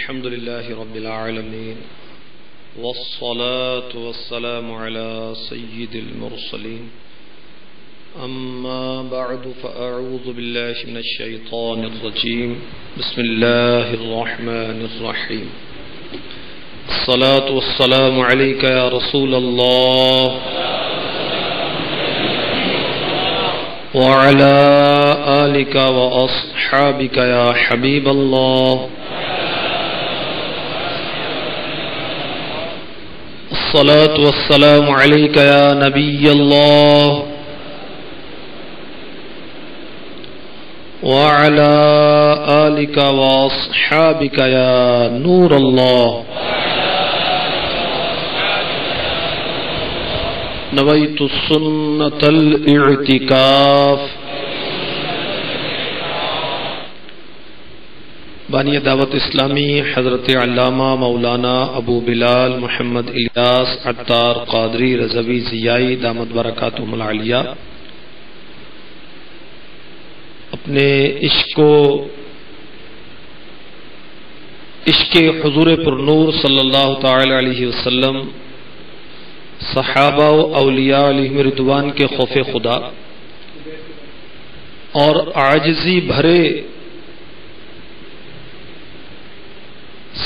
الحمد لله رب العالمين والصلاة والسلام على سيد المرسلين أما بعد فأعوذ بالله من الشيطان الرجيم بسم الله الرحمن الرحيم الصلاة والسلام عليك يا رسول الله وعلى آلك وأصحابك يا حبيب الله الصلاة والسلام عليك يا نبي الله وعلى آلك وأصحابك يا نور الله نويت سنة الاعتكاف بانی دعوت اسلامی حضرت علامہ مولانا ابو بلال محمد الیاس عطار قادری رضوی ضیائی دامت برکاتہم العالیہ اپنے عشق حضور پر نور صلی اللہ تعالی علیہ وسلم، صحابہ و اولیاء علیہم رضوان کے خوف خدا اور عاجزی بھرے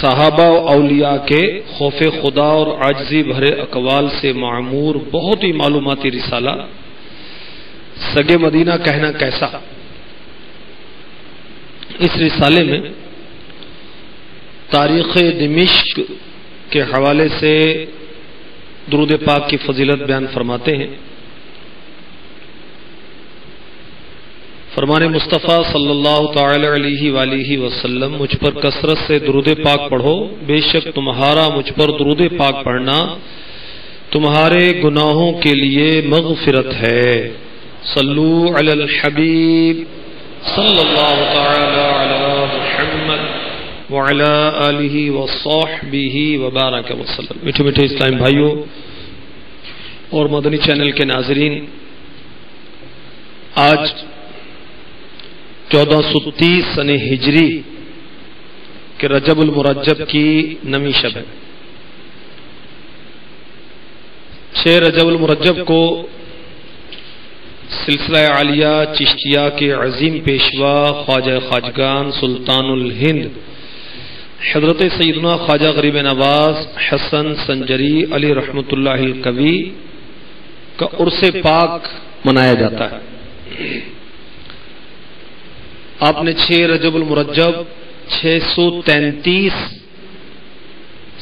صحابہ و اولیاء کے خوف خدا اور عاجزی بھرے اقوال سے معمور بہت ہی معلوماتی رسالہ سگے مدینہ کہنا کیسا، اس رسالے میں تاریخ دمشق کے حوالے سے درود پاک کی فضیلت بیان فرماتے ہیں۔ فرمان مصطفیٰ صلی اللہ تعالی علیہ وآلہ وسلم، مجھ پر کثرت سے درود پاک پڑھو، بے شک تمہارا مجھ پر درود پاک پڑھنا تمہارے گناہوں کے لیے مغفرت ہے۔ صلو علی الحبیب صلی اللہ تعالی علی محمد وعلی آلہ وصحبہ وبارک وسلم۔ میٹھے میٹھے اسلام بھائیوں اور مدنی چینل کے ناظرین، آج 1430 سن ہجری کے رجب المرجب کی نویں شب ہے۔ 6 رجب المرجب کو سلسلہ عالیہ چشتیہ کے عظیم پیشوا خواجہ خواجگان سلطان الہند حضرت سیدنا خواجہ غریب نواز حسن سنجری علی رحمۃ اللہ القوی کا عرس پاک منایا جاتا ہے۔ آپ نے 6 رجب المرجب 633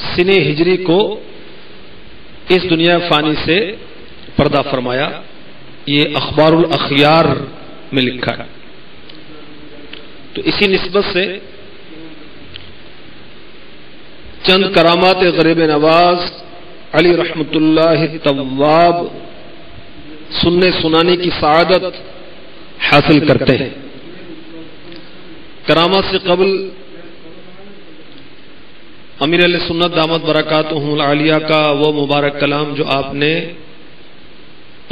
سن ہجری کو اس دنیا فانی سے پردہ فرمایا، یہ اخبار الاخیار میں لکھا ہے۔ تو اسی نسبت سے چند کرامات غریب نواز علی رحمۃ اللہ تواب سننے سنانے کی سعادت حاصل کرتے ہیں۔ کرامات سے قبل امیر علیہ سنت دامت برکاتہم العالیہ کا وہ مبارک کلام جو آپ نے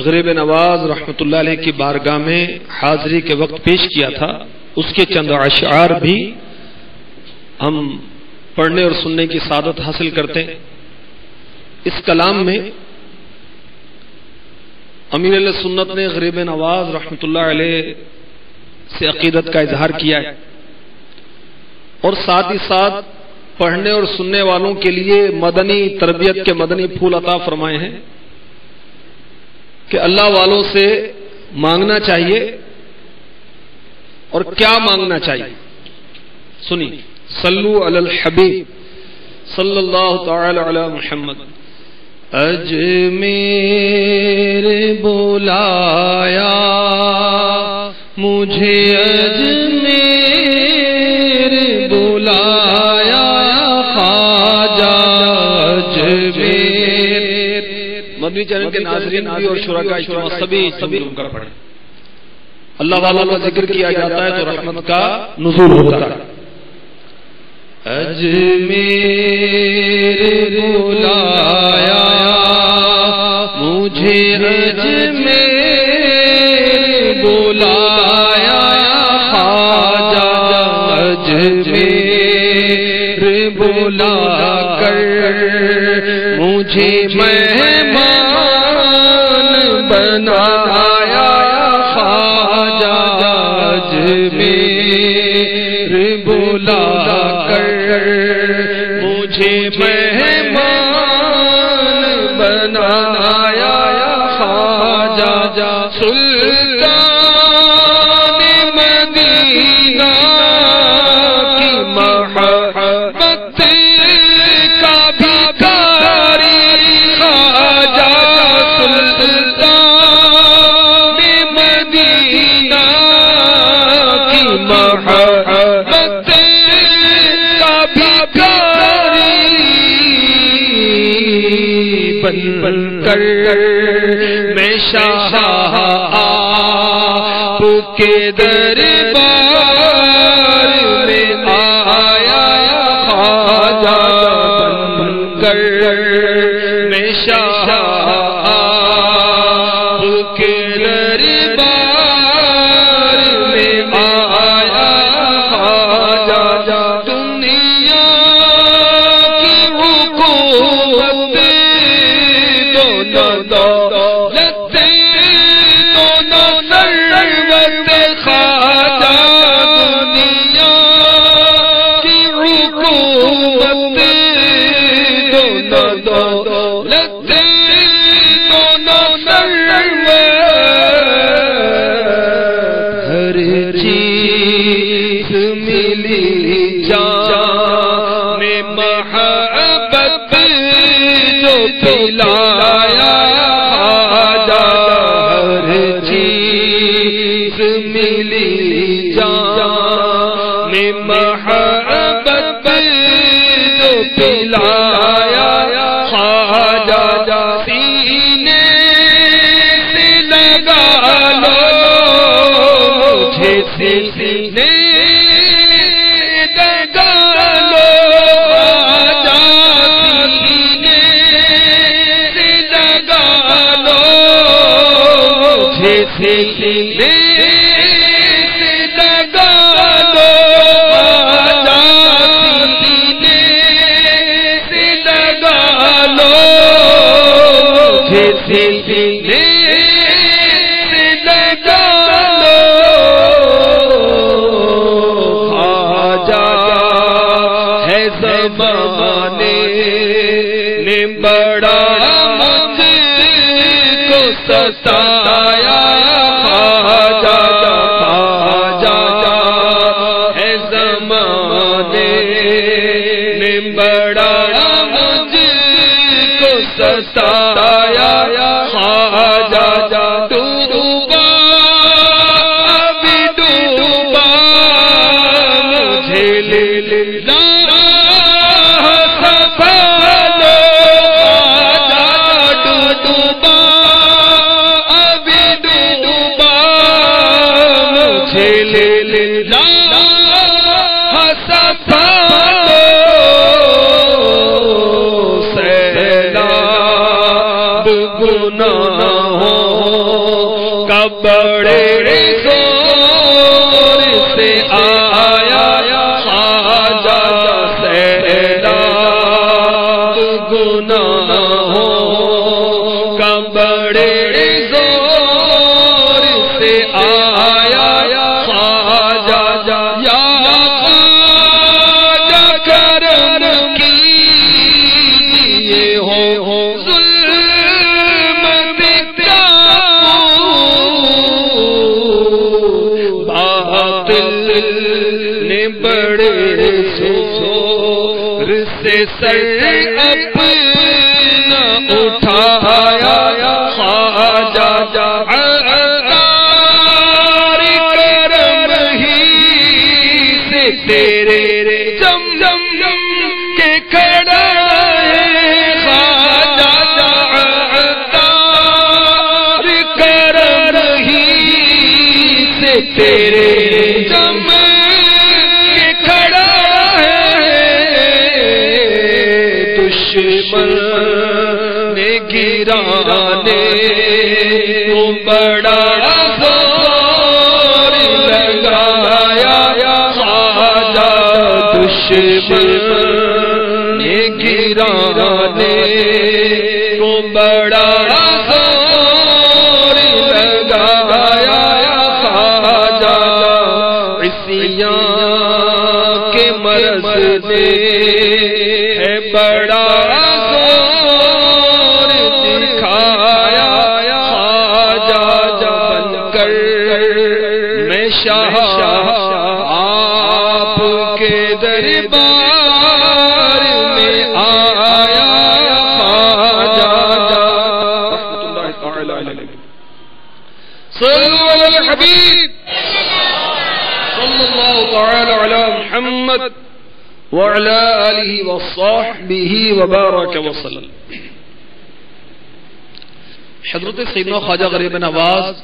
غریب نواز رحمۃ اللہ علیہ کی بارگاہ میں حاضری کے وقت پیش کیا تھا، اس کے چند اشعار بھی ہم پڑھنے اور سننے کی سعادت حاصل کرتے ہیں۔ اس کلام میں امیر علیہ سنت نے غریب نواز رحمۃ اللہ علیہ سے عقیدت کا اظہار کیا ہے اور ساتھ ہی ساتھ پڑھنے اور سننے والوں کے لیے مدنی تربیت کے مدنی پھول عطا فرمائے ہیں کہ اللہ والوں سے مانگنا چاہیے اور کیا مانگنا چاہیے۔ سنی صلو علی الحبیب صلی اللہ تعالی علی محمد۔ اجمیر بلایا مجھے، اجمیر بلایا خواجہ اجمیر۔ مدنی چینل کے ناظرین بھی اور شرکاء اجتماع سبھی کر پڑھیں۔ اللہ والا کا ذکر کیا جاتا ہے تو رحمت کا نزول ہوتا ہے۔ اجمیر بلایا مجھے، اجمیر بلایا خواجہ اجمیر بلا کر مجھے مہمان بنایا خواجہ اجمیر بلا کر مجھے مہمان بنایا خواجہ سلطان مدینہ کی محبت کا بھکاری خواجہ سلطان مدینہ کی محبت کا بھکاری بن کر میں شاہ آپ کے دربار میں آیا خواجہ بن کر میں شاہ آپ کے دربار میں آیا خواجہ دنیا کی حکومت پلایا خواجہ ہر چیز ملی جان میں محبت جو پلایا خواجہ سینے سے لگا لو مجھے سینے سینے سے لگا لو سینے سے لگا لو سینے سے لگا لو خواجہ ہے زمانے نے بڑا مجھ کو ستایا ستایا خواجہ ڈوبا ابھی ڈوبا مجھے لینا سنبھالو خواجہ ڈوبا ابھی ڈوبا مجھے لینا سنبھالو گناہوں کا بڑے زور سے آیا خواجہ سیلاب گناہوں کا بڑے زور سے آیا خواجہ یا خواجہ کرم کیجیے ہو بڑے زور سے سر اپنا اٹھایا خواجہ عطار کرم ہی سے تیرے جم جم کے کھڑا ہے خواجہ عطار کرم ہی سے تیرے جم دشمن نے گرانے کو بڑا زور لگایا خواجہ دشمن گرانے کو بڑا زور لگایا خواجہ عصیان کے مرض نے ہے بڑا زور دکھایا خواجہ بن کر میں شاہ آپ کے دربار میں آیا خواجہ رحمۃ اللہ تعالی علیہ صلوا علی الحبیب صلی اللہ تعالی علی محمد وعلى آلہ وصحبہ وبارک وسلم۔ حضرت سیدنا خواجہ غریب نواز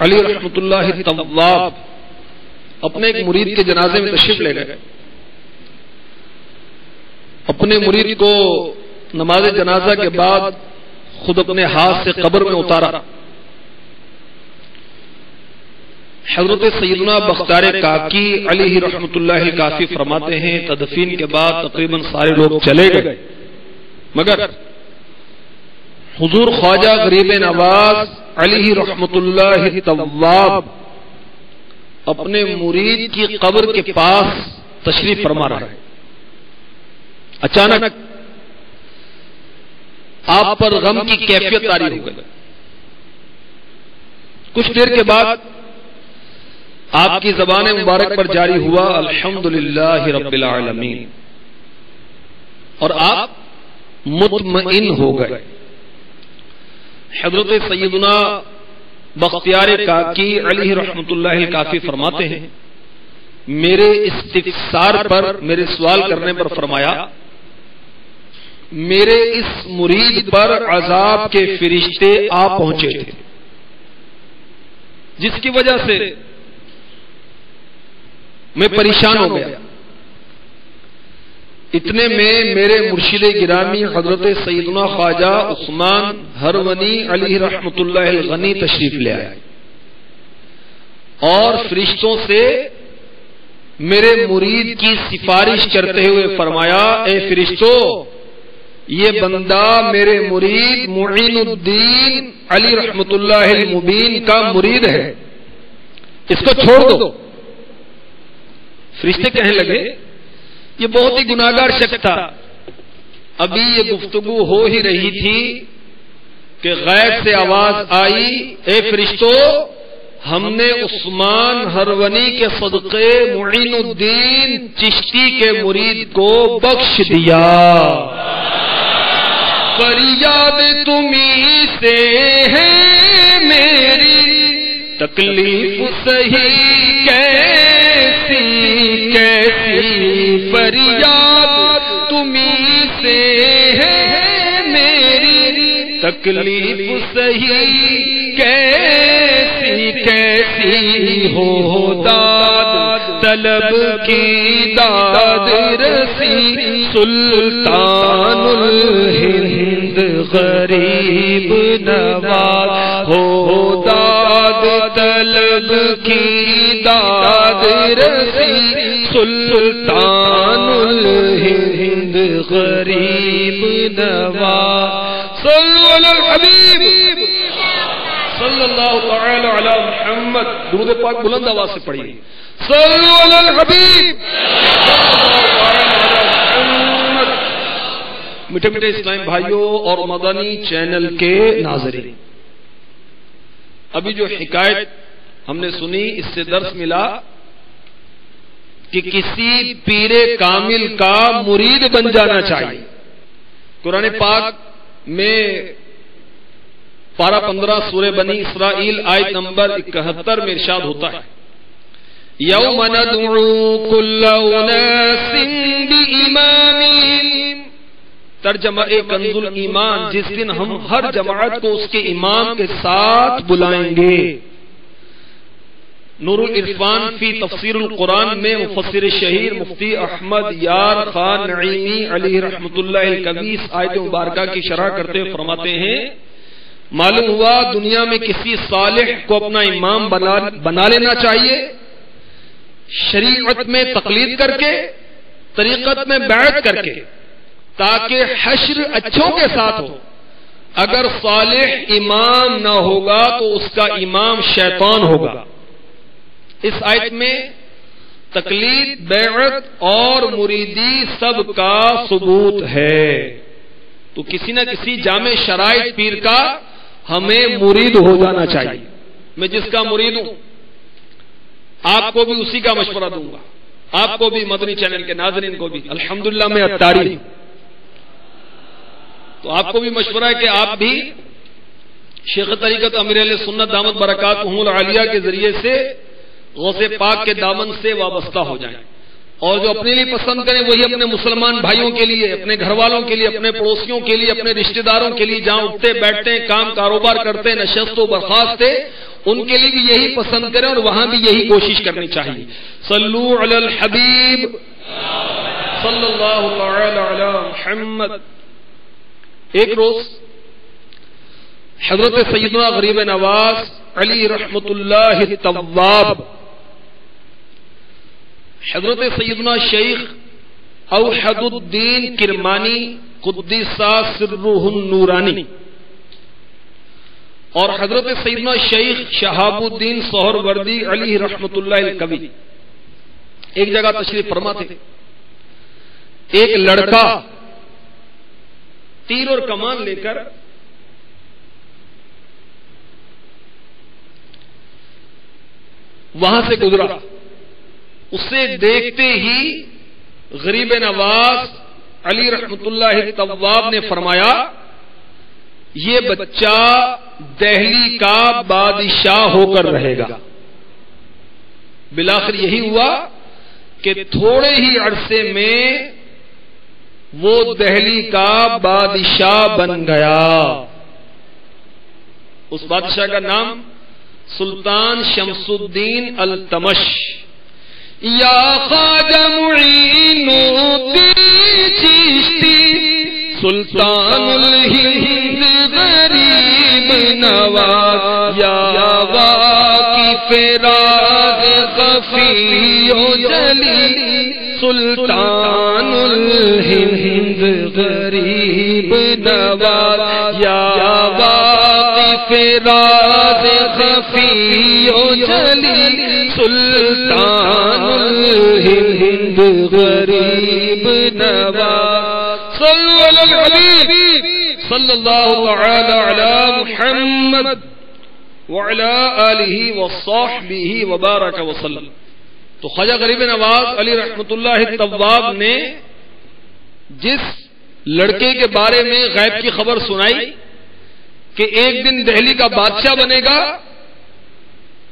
علی رحمۃ اللہ طواب اپنے ایک مرید کے جنازے میں تشریف لے گئے۔ اپنے مرید کو نماز جنازہ کے بعد خود اپنے ہاتھ سے قبر میں اتارا۔ حضرت سیدنا بختیار کاکی علیہ رحمۃ اللہ الکافی فرماتے ہیں تدفین کے بعد تقریباً سارے لوگ چلے گئے، مگر حضور خواجہ غریب نواز علیہ رحمۃ اللہ طواب اپنے مرید کی قبر کے پاس تشریف فرما رہا ہے۔ اچانک آپ پر غم کی کیفیت طاری ہو گئی۔ کچھ دیر کے بعد آپ کی زبان مبارک پر جاری ہوا الحمدللہ رب العالمین، اور آپ مطمئن ہو گئے۔ حضرت سیدنا بختیار کاکی علیہ رحمۃ اللہ الکافی فرماتے ہیں میرے استفسار پر، میرے سوال کرنے پر فرمایا میرے اس مرید پر عذاب کے فرشتے آ پہنچے تھے، جس کی وجہ سے میں پریشان ہو گیا۔ اتنے میں میرے مرشد گرامی حضرت سیدنا خواجہ عثمان ہرونی علیہ رحمۃ اللہ الغنی تشریف لے آئے اور فرشتوں سے میرے مرید کی سفارش کرتے ہوئے فرمایا اے فرشتوں، یہ بندہ میرے مرید معین الدین علی رحمۃ اللہ المبین کا مرید ہے، اس کو چھوڑ دو۔ فرشتے کہنے لگے یہ بہت ہی گناہگار شخص تھا، ابھی یہ گفتگو ہو ہی رہی تھی کہ غیب سے آواز آئی اے فرشتوں، ہم نے عثمان ہرونی کے صدقے معین الدین چشتی کے مرید کو بخش دیا، فریاد تمہیں سے ہے میری، تکلیف سہی کیسی فریاد تمہیں سے ہے میری، تکلیف سہی کیسی ہو داد طلب کی داد رسی، سلطان الہند غریب نواز ہو داد طلب کی داد رسی، سلطان الہند غریب نواز۔ صلوا علی الحبیب صلی اللہ تعالی علی محمد، درود پاک بلند آواز سے پڑھیے، صلوا علی الحبیب میٹھے میٹھے اسلام بھائیوں اور مدنی چینل کے ناظرین، ابھی جو حکایت ہم نے سنی اس سے درس ملا کہ کسی پیر کامل کا مرید بن جانا چاہیے۔ قرآن پاک میں پارہ 15 سورہ بنی اسرائیل آیت نمبر 71 میں ارشاد ہوتا ہے یوم ندعو کل اناس بإمامہم، ترجمہ کنز الایمان، جس دن ہم ہر جماعت کو اس کے امام کے ساتھ بلائیں گے۔ نور العرفان فی تفسیر القرآن میں مفسر شہیر مفتی احمد یار خان نعیمی علیہ رحمۃ اللہ الکبی اس آیت مبارکہ کی شرح کرتے ہوئے فرماتے ہیں معلوم ہوا دنیا میں کسی صالح کو اپنا امام بنا لینا چاہیے، شریعت میں تقلید کر کے، طریقت میں بیعت کر کے، تاکہ حشر اچھوں کے ساتھ ہو. اگر صالح امام نہ ہوگا تو اس کا امام شیطان ہوگا. اس آیت میں تقلید، بیعت اور مریدی سب کا ثبوت ہے. تو کسی نہ کسی جامع شرائط پیر کا ہمیں مرید ہو جانا چاہیے. میں جس کا مرید ہوں آپ کو بھی اسی کا مشورہ دوں گا، آپ کو بھی، مدنی چینل کے ناظرین کو بھی. الحمدللہ میں اتاری ہوں تو آپ کو بھی مشورہ ہے کہ آپ بھی شیخ طریقت امیر اہل سنت دامت برکاتہم العالیہ کے ذریعے سے غوث پاک کے دامن سے وابستہ ہو جائیں. اور جو اپنے لیے پسند کریں وہی اپنے مسلمان بھائیوں کے لیے، اپنے گھر والوں کے لیے، اپنے پڑوسیوں کے لیے، اپنے رشتہ داروں کے لیے جہاں اٹھتے بیٹھتے ہیں، کام کاروبار کرتے ہیں، نشست و برخاست ہے، ان کے لیے بھی یہی پسند کریں اور وہاں بھی یہی کوشش کرنی چاہیے. صلو علی الحبیب صلی اللہ تعالی علی محمد. ایک روز حضرت سیدنا غریب نواز علی رحمت اللہ الطواب، حضرت سیدنا شیخ اوحد الدین کرمانی قدس سرہ النورانی اور حضرت سیدنا شیخ شہاب الدین سہروردی علی رحمت اللہ الکوی ایک جگہ تشریف فرما تھے. ایک لڑکا تیر اور کمان لے کر وہاں سے گزرا. اسے دیکھتے ہی غریب نواز علی رحمت اللہ الطواب نے فرمایا یہ بچہ دہلی کا بادشاہ ہو کر رہے گا. بالآخر یہی ہوا کہ تھوڑے ہی عرصے میں وہ دہلی کا بادشاہ بن گیا. اس بادشاہ کا نام سلطان شمس الدین التمش. یا خواجہ معین الدین چشتی سلطان الہند غریب نواز، یا واقف راز خفی و جلی سلطان الہند غریب نواز، یا واقف راز خفی و جلی سلطان الہند غریب نواز. صلو علی الحبیب صلی اللہ تعالی علی محمد وعلی آلہ وصحبہ وبارک وسلم. تو خواجہ غریب نواز علی رحمت اللہ الطواب نے جس لڑکے کے بارے میں غیب کی خبر سنائی کہ ایک دن دہلی کا بادشاہ بنے گا،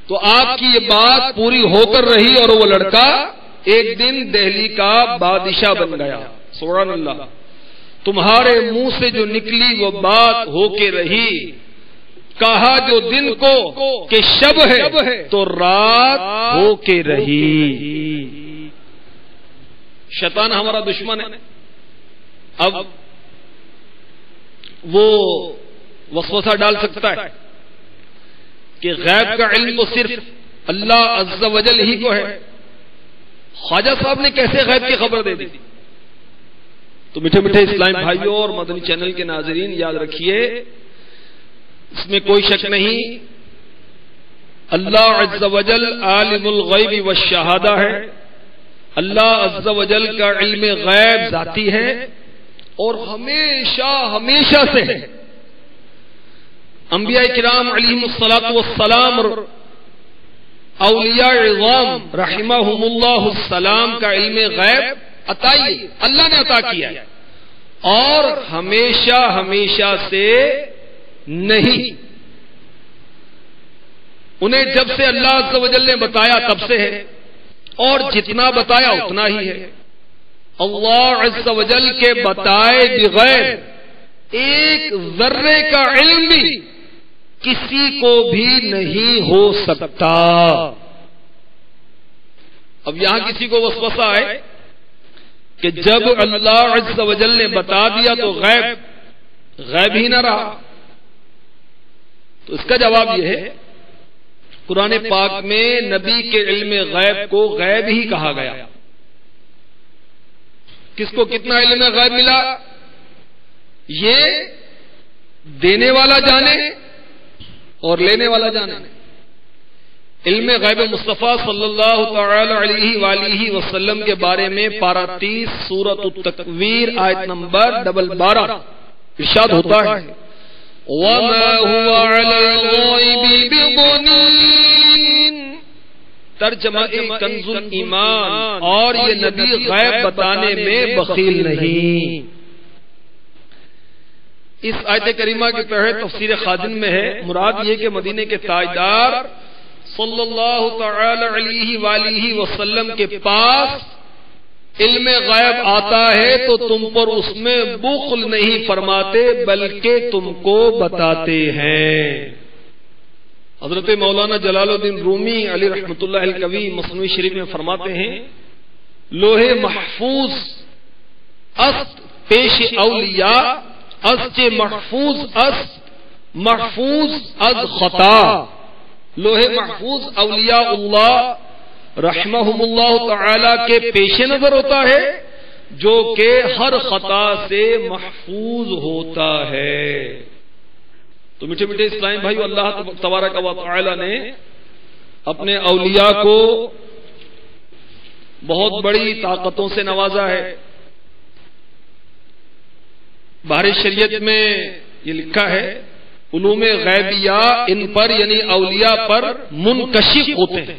تو آپ کی یہ بات پوری ہو کر رہی اور وہ لڑکا ایک دن دہلی کا بادشاہ بن گیا. سبحان اللہ. تمہارے منہ سے جو نکلی وہ بات ہو کے رہی، کہا جو دن کو کہ شب ہے تو رات ہو کے رہی. شیطان ہمارا دشمن ہے. اب وہ وسوسہ ڈال سکتا ہے کہ غیب کا علم تو صرف اللہ عز و جل ہی کو ہے. خواجہ صاحب نے کیسے غیب کی خبر دے دی؟ تو میٹھے میٹھے اسلام بھائیوں اور مدنی چینل کے ناظرین یاد رکھیے، اس میں کوئی شک نہیں، اللہ عز و جل عالم الغیب والشہادہ ہے. اللہ عز و جل کا علم غیب ذاتی ہے اور ہمیشہ سے ہے. انبیاء کرام علیہم الصلاۃ والسلام اور اولیاء عظام رحمہم اللہ السلام کا علم غیب عطائی اللہ نے عطا کیا ہے اور ہمیشہ سے نہیں. انہیں جب سے اللہ عز و جل نے بتایا تب سے ہے اور جتنا بتایا اتنا ہی ہے. اللہ عز و جل کے بتائے بغیر ایک ذرے کا علم بھی کسی کو بھی نہیں ہو سکتا. اب یہاں کسی کو وسوسہ ہے کہ جب اللہ عز و جل نے بتا دیا تو غیب ہی نہ رہا. تو اس کا جواب یہ ہے، قرآن پاک میں نبی کے علم غیب کو غیب ہی کہا گیا. کس کو کتنا علم غیب ملا؟ یہ دینے والا جانے اور لینے والا جانے. علم غیب مصطفیٰ صلی اللہ تعالی علیہ وآلہ وسلم کے بارے میں پارہ 30 سورۃ التکویر آیت نمبر 12 ارشاد ہوتا ہے وَمَا هُوَ عَلَى الْغَيْبِ بِضَنِينٍ. ترجمہ کنز ایمان، اور یہ نبی غیب بتانے میں بخیل نہیں. اس آیت کریمہ کے تحت تفسیر خادم میں ہے مراد یہ کہ مدینے کے تاجدار صلی اللہ تعالی علیہ وآلہ وسلم کے پاس علم غیب آتا ہے تو تم پر اس میں بخل نہیں فرماتے بلکہ تم کو بتاتے ہیں. حضرت مولانا جلال الدین رومی علی رحمۃ اللہ الکوی مثنوی شریف میں فرماتے ہیں لوح محفوظ است پیش اولیاء از محفوظ است محفوظ از خطا. لوح محفوظ اولیاء اللہ رحمہم اللہ تعالی کے پیش نظر ہوتا ہے جو کہ ہر خطا سے محفوظ ہوتا ہے. تو میٹھے میٹھے اسلام بھائی، اللہ تبارک و تعالی نے اپنے اولیاء کو بہت بڑی طاقتوں سے نوازا ہے. بحر شریعت میں یہ لکھا ہے علوم غیبیہ ان پر یعنی اولیاء پر منکشف ہوتے ہیں.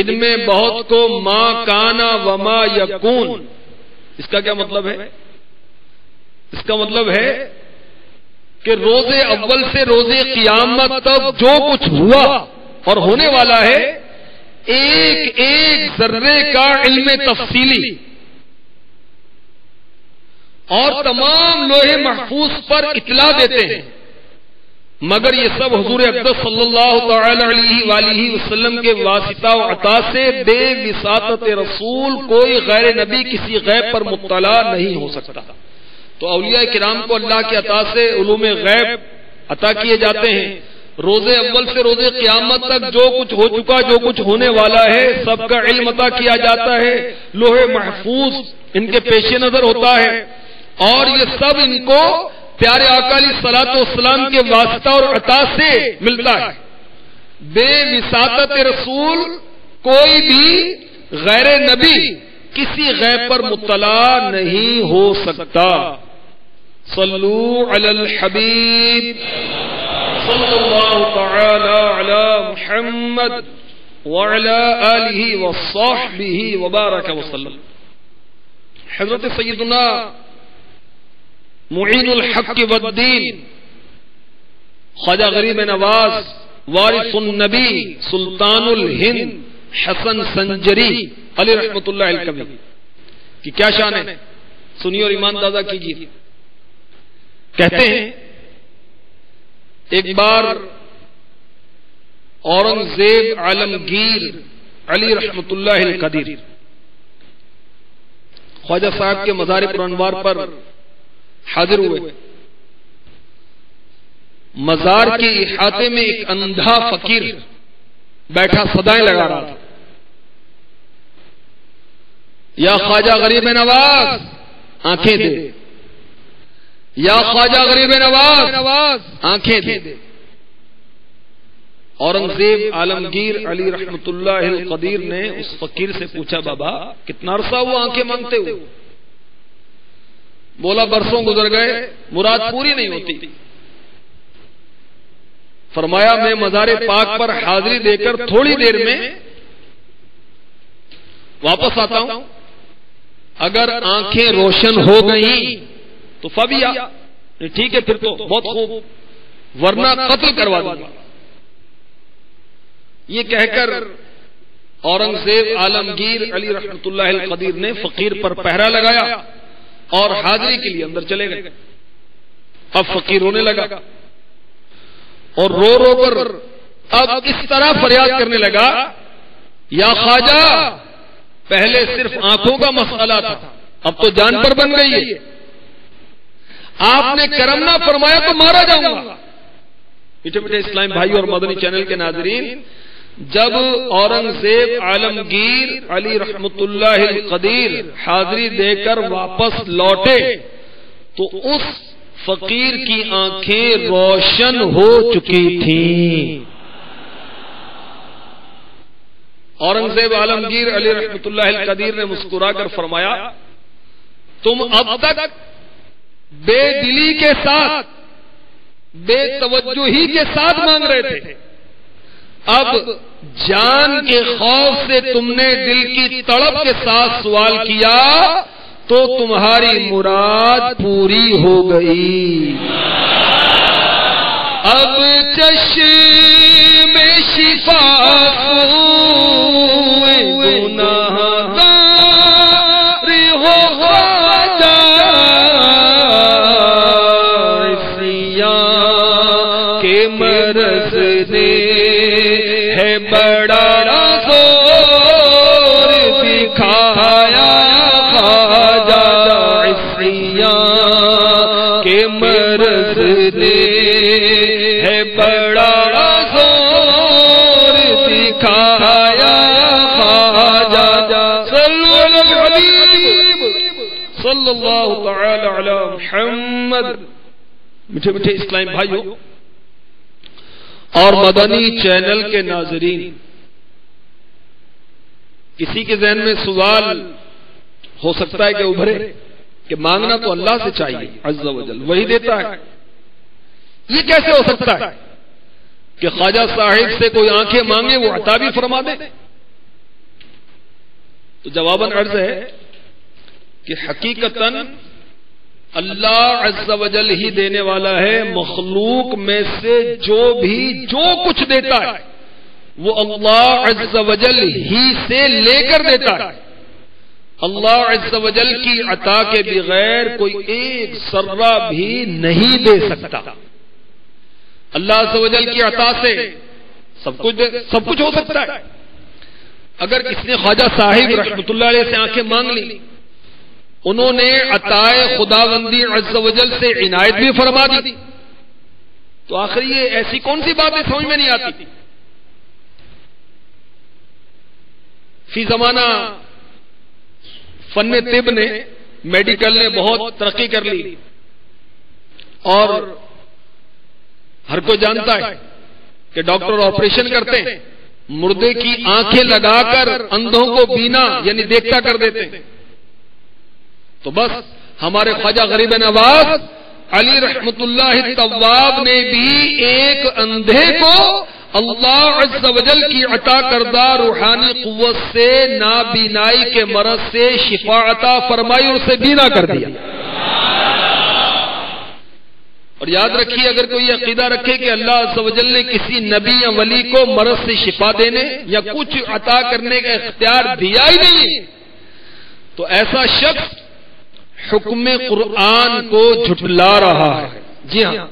ان میں بہت کو ما کانا وما یکون. اس کا کیا مطلب ہے؟ اس کا مطلب ہے کہ روز اول سے روز قیامت تک جو کچھ ہوا اور ہونے والا ہے ایک ایک ذرے کا علم تفصیلی اور تمام لوح محفوظ پر اطلاع دیتے ہیں. مگر یہ سب حضور اقدس صلی اللہ تعالی علیہ وآلہ وسلم کے واسطہ و عطا سے بے وساطت رسول کوئی غیر نبی کسی غیب پر مطلع نہیں ہو سکتا. تو اولیاء کرام کو اللہ کی عطا سے علوم غیب عطا کیے جاتے ہیں. روز اول سے روز قیامت تک جو کچھ ہو چکا جو کچھ ہونے والا ہے سب کا علم عطا کیا جاتا ہے. لوح محفوظ ان کے پیش نظر ہوتا ہے اور یہ سب ان کو پیارے آقا علیہ الصلوۃ والسلام کے واسطہ اور عطا سے ملتا ہے. بے وساطت رسول کوئی بھی غیر نبی کسی غیب پر مطلع نہیں ہو سکتا. صلو علی الحبیب صلی اللہ تعالی علی محمد وعلی آلہ وصحبہ وبارک وسلم. حضرت سیدنا معین الحق والدین خواجہ غریب نواز وارث النبی سلطان الہند حسن سنجری علی رحمۃ اللہ الکوی کی کیا شان ہے، سنیے اور ایمان تازہ کیجیے. کہتے ہیں ایک بار اورنگزیب عالمگیر علی رحمۃ اللہ القدیر خواجہ صاحب کے مزار پرانوار پر حاضر ہوئے. مزار کے احاطے میں ایک اندھا فقیر بیٹھا صدائیں لگا رہا تھا یا خواجہ غریب نواز آنکھیں دے، یا خواجہ غریب نواز آنکھیں دے. اورنگزیب عالمگیر علی رحمۃ اللہ القدیر نے اس فقیر سے پوچھا بابا کتنا عرصہ ہوا آنکھیں مانگتے ہوئے؟ بولا برسوں گزر گئے، مراد پوری نہیں ہوتی. فرمایا میں مزار پاک پر حاضری دے کر تھوڑی دیر میں واپس آتا ہوں، اگر آنکھیں روشن ہو گئیں تو فبیا ٹھیک ہے پھر تو بہت خوب، ورنہ قتل کروا دوں گا. یہ کہہ کر اورنگزیب عالمگیر علی رحمۃ اللہ القدیر نے فقیر پر پہرا لگایا اور حاضری کے لیے اندر چلے گئے. اب فقیر رونے لگا اور رو رو کر اب اس طرح فریاد کرنے لگا یا خواجہ پہلے صرف آنکھوں کا مسئلہ تھا اب تو جان پر بن گئی ہے، آپ نے کرم نہ فرمایا تو مارا جاؤں گا. میٹھے میٹھے اسلام بھائی اور مدنی چینل کے ناظرین، جب اورنگزیب عالمگیر علی رحمۃ اللہ القدیر حاضری دے کر واپس لوٹے تو اس فقیر کی آنکھیں روشن ہو چکی تھیں۔ اورنگزیب عالمگیر علی رحمۃ اللہ القدیر نے مسکرا کر فرمایا، تم اب تک بے دلی کے ساتھ، بے توجہی کے ساتھ مانگ رہے تھے، اب جان کے خوف سے تم نے دل کی تڑپ کے ساتھ سوال کیا تو تمہاری مراد پوری ہو گئی۔ اب چشم شفا صلی اللہ تعالی علی محمد۔ میٹھے میٹھے اسلام بھائیوں اور مدنی چینل کے ناظرین، کسی کے ذہن میں سوال ہو سکتا ہے کہ ابھرے کہ مانگنا تو اللہ سے چاہیے عز و جل، وہی دیتا ہے، یہ کیسے ہو سکتا ہے کہ خواجہ صاحب سے کوئی آنکھیں مانگے وہ عطا بھی فرما دے؟ تو جواباً عرض ہے کہ حقیقتاً اللہ عز و جل ہی دینے والا ہے، مخلوق میں سے جو کچھ دیتا ہے وہ اللہ عز و جل ہی سے لے کر دیتا ہے۔ اللہ عز و جل کی عطا کے بغیر کوئی ایک ذرہ بھی نہیں دے سکتا۔ اللہ عز و جل کی عطا سے سب کچھ ہو سکتا ہے۔ اگر کسی نے خواجہ صاحب رحمۃ اللہ علیہ سے آنکھیں مانگ لی، انہوں نے عطائے خداوندی عز و جل سے عنایت بھی فرما دی، تو آخر یہ ایسی کون سی باتیں سمجھ میں نہیں آتی؟ فی زمانہ فن طب نے، میڈیکل نے بہت ترقی کر لی، اور ہر کوئی جانتا ہے کہ ڈاکٹر آپریشن کرتے ہیں، مردے کی آنکھیں لگا کر اندھوں کو بینا یعنی دیکھتا کر دیتے ہیں۔ تو بس ہمارے خواجہ غریب نواز علی رحمت اللہ طواب نے بھی ایک اندھے کو اللہ عز و جل کی عطا کردہ روحانی قوت سے نابینائی کے مرض سے شفا عطا فرمائی اور اسے بینا کر دیا۔ اور یاد رکھیے، اگر کوئی عقیدہ رکھے کہ اللہ عز و جل نے کسی نبی یا ولی کو مرض سے شفا دینے یا کچھ عطا کرنے کا اختیار دیا ہی نہیں، تو ایسا شخص حکم قرآن کو جھٹلا رہا ہے۔ جی ہاں،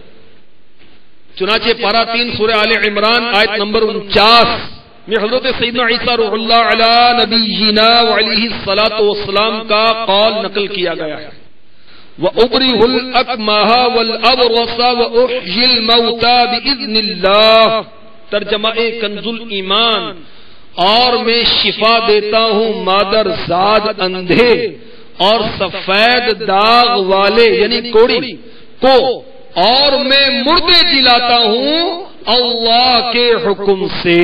چنانچہ پارہ 3 سورہ آل عمران آیت نمبر 49 میں حضرت سیدنا عیسیٰ روح اللہ علی نبینا وعلیہ الصلاۃ والسلام کا قول نقل کیا گیا ہے، وَأُبْرِئُ الْأَكْمَحَ وَالْأَبْرَصَ وَأُحْيِي الْمَوْتَى بِإِذْنِ اللَّهِ، ترجمہ کنز الایمان، اور میں شفا دیتا ہوں مادر زاد اندھے اور سفید داغ والے یعنی کوڑی کو، اور میں مردے جلاتا ہوں اللہ کے حکم سے۔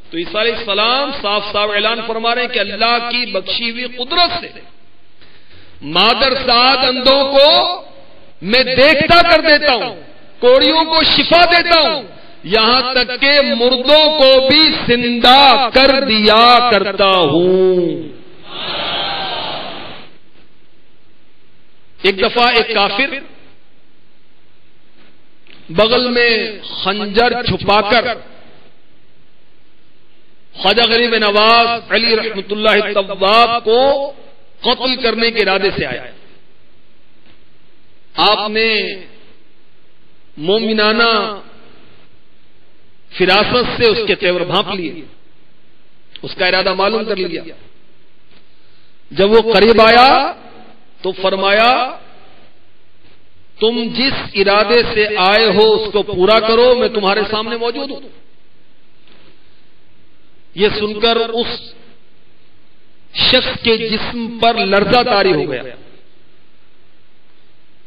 تو عیسیٰ علیہ السلام صاف صاف اعلان فرما رہے ہیں کہ اللہ کی بخشی ہوئی قدرت سے مادر زاد اندھوں کو میں دیکھتا کر دیتا ہوں، کوڑیوں کو شفا دیتا ہوں، یہاں تک کہ مردوں کو بھی زندہ کر دیا کرتا ہوں۔ ایک دفعہ ایک کافر بغل میں خنجر چھپا کر خواجہ غریب نواز علی رحمت اللہ طواب کو قتل کرنے کے ارادے سے آیا۔ آپ نے مومنانہ فراست سے اس کے تیور بھانپ لیے، اس کا ارادہ معلوم کر لیا۔ جب وہ قریب آیا تو فرمایا، تم جس ارادے سے آئے ہو اس کو پورا کرو، میں تمہارے سامنے موجود ہوں۔ یہ سن کر اس شخص کے جسم پر لرزہ طاری ہو گیا،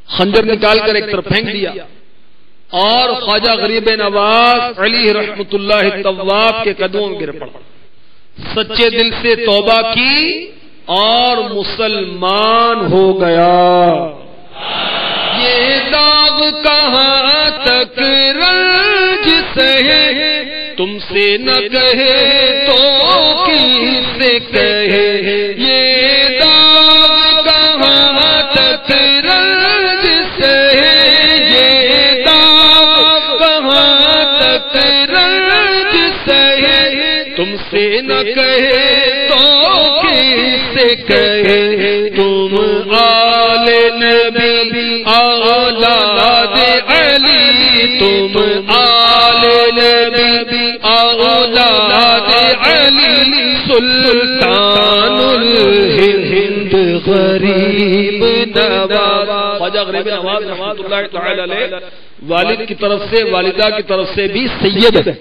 خنجر نکال کر ایک طرف پھینک دیا اور خواجہ غریب نواز علی رحمت اللہ طواب کے قدموں میں گر پڑا، سچے دل سے توبہ کی اور مسلمان ہو گیا۔ یہ داغ کہاں تک رنج سہے، تم سے نہ کہے تو کس سے کہے، یہ داغ کہاں تک رنج سہے، یہ داغ کہاں تک رنج سہے، تم سے نہ کہے تو کس سے کہے، تم آل نبی اولاد علی، تم آل نبی اولاد علی، سلطان الہند غریب نواز۔ خواجہ غریب نواز رحمۃ اللہ تعالی علیہ والد کی طرف سے والدہ کی طرف سے بھی سید ہے۔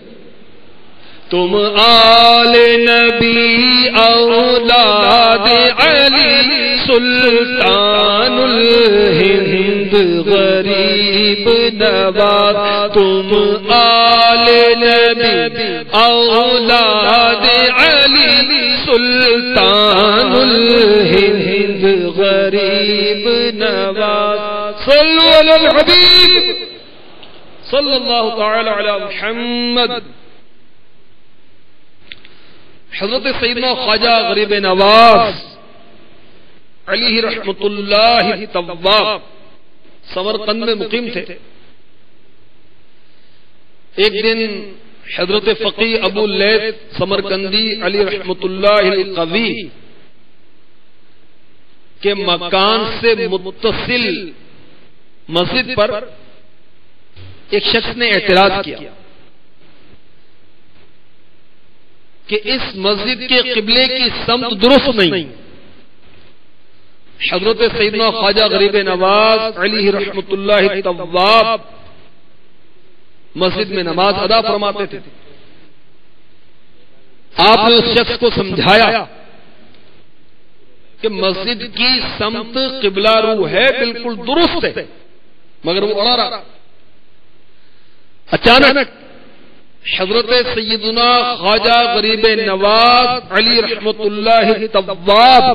تم آل نبی اولاد علی، سلطان الہند غریب نواز، تم آل نبی اولاد علی، سلطان الہند غریب نواز۔ صلو علی الحبیب صلی اللہ تعالی علی محمد۔ حضرت سیدنا خواجہ غریب نواز علیہ رحمت اللہ طواب سمرقند میں مقیم تھے۔ ایک دن حضرت فقی ابو لیث سمرقندی علی رحمت اللہ القوی کے مکان سے متصل مسجد پر ایک شخص نے اعتراض کیا کہ اس مسجد کے قبلے کی سمت درست نہیں۔ حضرت سیدنا خواجہ غریب نواز علیہ رحمت اللہ طواب مسجد میں نماز ادا فرماتے تھے۔ آپ نے اس شخص کو سمجھایا کہ مسجد کی سمت قبلہ رو ہے، بالکل درست ہے، مگر وہ اڑا رہا۔ اچانک حضرت سیدنا خواجہ غریب نواز علی رحمت اللہ طواب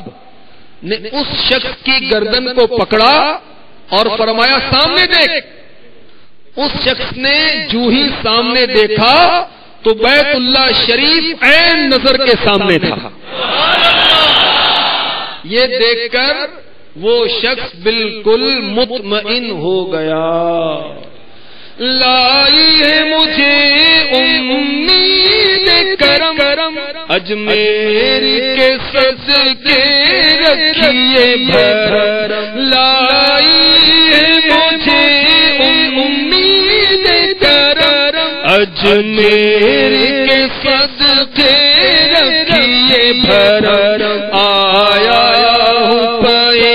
نے اس شخص کی گردن کو پکڑا اور فرمایا سامنے دیکھ۔ اس شخص نے جو ہی سامنے دیکھا تو بیت اللہ شریف عین نظر کے سامنے تھا۔ یہ دیکھ کر وہ شخص بالکل مطمئن ہو گیا۔ لائی ہے مجھے امید کرم، اجمیر کے صدقے رکھیے بھرم، لائی ہے مجھے امید کرم، اجمیر کے صدقے رکھیے بھرم، آیا ہوں پے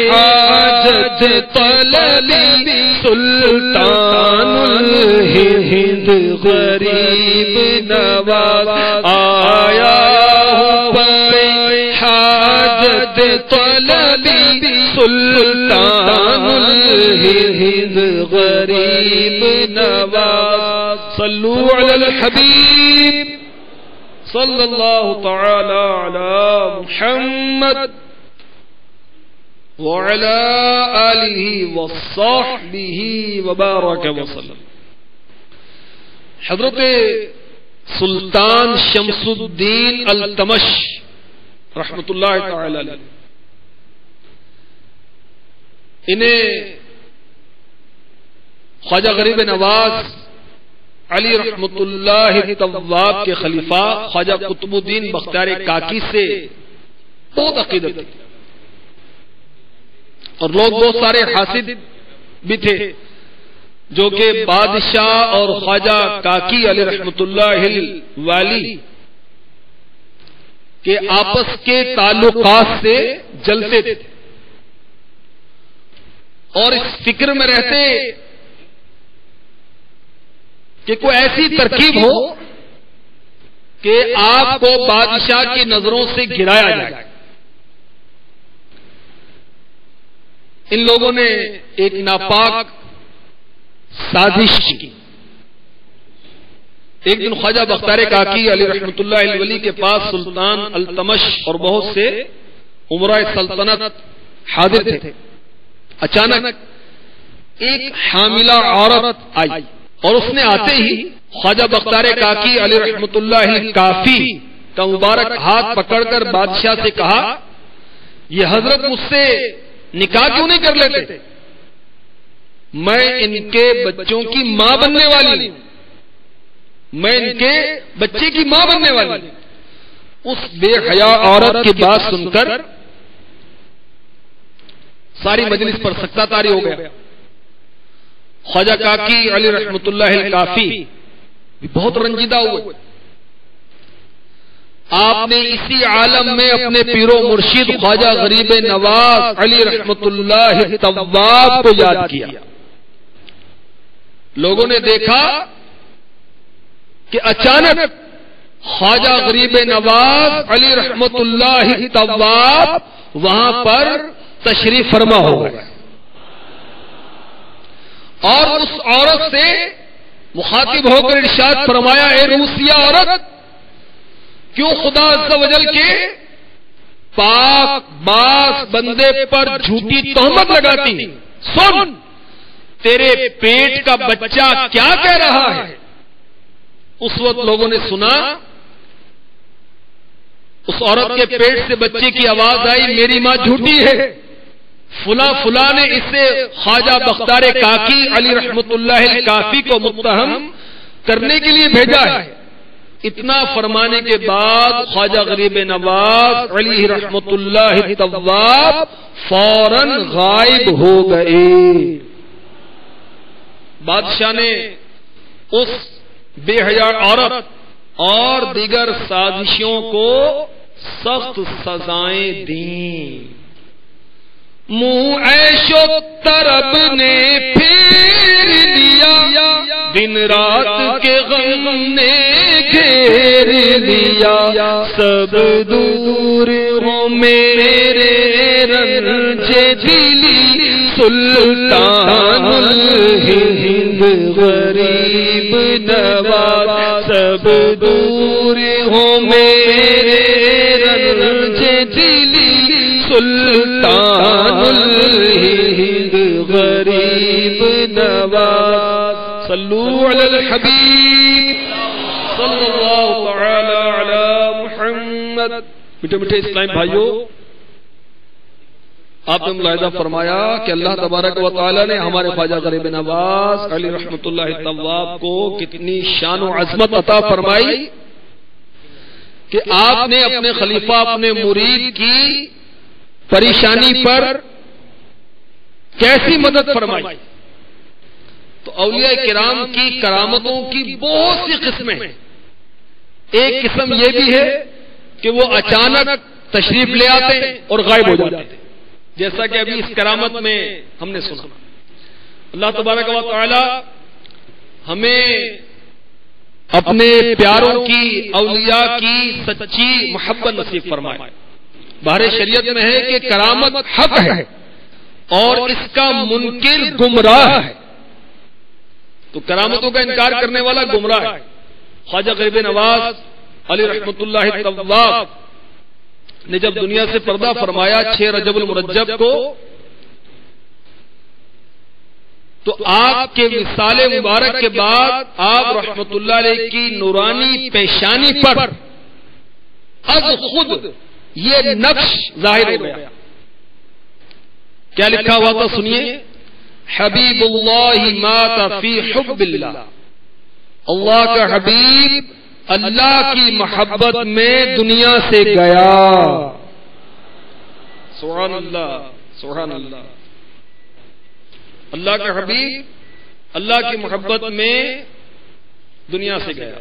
حاجت طلبی، سلطان الہند غریب نواز، آیا ہوں پے حاجت طلبی، سلطان الہند غریب نواز۔ صلو علی الحبیب صلی اللہ تعالی علی محمد وعلى آلہ وصحبہ وبارک وسلم۔ حضرت سلطان شمس الدین التمش رحمت اللہ تعالی علیہ، انہیں خواجہ غریب نواز علی رحمت اللہ طواب کے خلیفہ خواجہ قطب الدین بختیار کاکی سے بہت عقیدت تھی، اور لوگ بہت سارے حاسد بھی تھے جو کہ بادشاہ اور خواجہ کاکی علیہ رحمت اللہ والی کے آپس کے تعلقات سے جلتے تھے اور اس فکر میں رہتے کہ کوئی ایسی ترکیب ہو کہ آپ کو بادشاہ کی نظروں سے گرایا جائے۔ ان لوگوں نے ایک ناپاک سازش کی. ایک دن خواجہ بختار کاکی علی رحمت اللہ الولی کے پاس سلطان التمش اور بہت سے امراء سلطنت حاضر تھے. اچانک ایک حاملہ عورت آئی اور اس نے آتے ہی خواجہ بختار کاکی علی رحمت اللہ کافی کا مبارک ہاتھ پکڑ کر بادشاہ سے کہا یہ حضرت مجھ سے نکاح کیوں نہیں کر لیتے؟ میں ان کے بچوں کی ماں بننے والی ہوں، میں ان کے بچے کی ماں بننے والی ہوں. اس بے حیا عورت کی بات سن کر ساری مجلس پر سکتہ طاری ہو گیا. خواجہ کاکی علی رحمت اللہ کافی بہت رنجیدہ ہوئے. آپ نے اسی عالم میں اپنے پیر و مرشد خواجہ غریب نواز علی رحمت اللہ طواب کو یاد کیا. لوگوں نے دیکھا کہ اچانک خواجہ غریب نواز علی رحمت اللہ طواب وہاں پر تشریف فرما ہو گئے اور اس عورت سے مخاطب ہو کر ارشاد فرمایا اے روسیہ عورت، کیوں خدا عز و جل کے پاک باز بندے پر جھوٹی تہمت لگاتی؟ سن، تیرے پیٹ کا بچہ کیا کہہ رہا ہے؟ اس وقت لوگوں نے سنا، اس عورت کے پیٹ سے بچے کی آواز آئی میری ماں جھوٹی ہے، فلاں فلاں نے اسے خواجہ بختار کاکی علی رحمت اللہ کافی کو متہم کرنے کے لیے بھیجا ہے. اتنا فرمانے کے بعد خواجہ غریب نواز علی رحمت اللہ طواب فوراً غائب ہو گئے. بادشاہ نے اس بے حیا عورت اور دیگر سازشوں کو سخت سزائیں دیں. منہ عیش و طرب نے پھیر دیا، دن رات کے غم نے گھیر دیا، سب دور ہو میرے رنج دلی، سلطان الہند غریب نواز، سب دور ہو میرے رنج دلی، سلطان الہند غریب نواز. صلو علی الحبیب صلی اللہ تعالی علی محمد. میٹھے میٹھے اسلام بھائیوں، آپ نے ملاحظہ فرمایا کہ اللہ تبارک و تعالی نے ہمارے خواجہ غریب نواز علی رحمت اللہ طواب کو کتنی شان و عظمت عطا فرمائی کہ آپ نے اپنے خلیفہ اپنے مرید کی پریشانی پر کیسی مدد فرمائی. تو اولیاء کرام کی کرامتوں کی بہت سی قسمیں ہیں. ایک قسم یہ بھی ہے کہ وہ اچانک تشریف لے آتے اور غائب ہو جاتے ہیں، جیسا کہ ابھی اس کرامت میں ہم نے سنا. اللہ تبارک و تعالی ہمیں اپنے پیاروں کی اولیاء کی سچی محبت نصیب فرمائے. بہر شریعت میں ہے کہ کرامت حق ہے اور اس کا منکر گمراہ ہے. تو کرامتوں کا انکار کرنے والا گمراہ ہے. خواجہ غریب نواز علی رحمت اللہ طواب نے جب دنیا سے پردہ فرمایا 6 رجب المرجب کو، تو آپ کے وصال مبارک کے بعد آپ رحمت اللہ علیہ کی نورانی پیشانی پر از خود یہ نقش ظاہر ہو گیا. کیا لکھا ہوا تھا سنیے. حبیب اللہ مات فی حب اللہ، اللہ کا حبیب اللہ کی محبت میں دنیا سے گیا. سبحان اللہ سبحان اللہ. اللہ کا حبیب اللہ کی محبت میں دنیا سے گیا.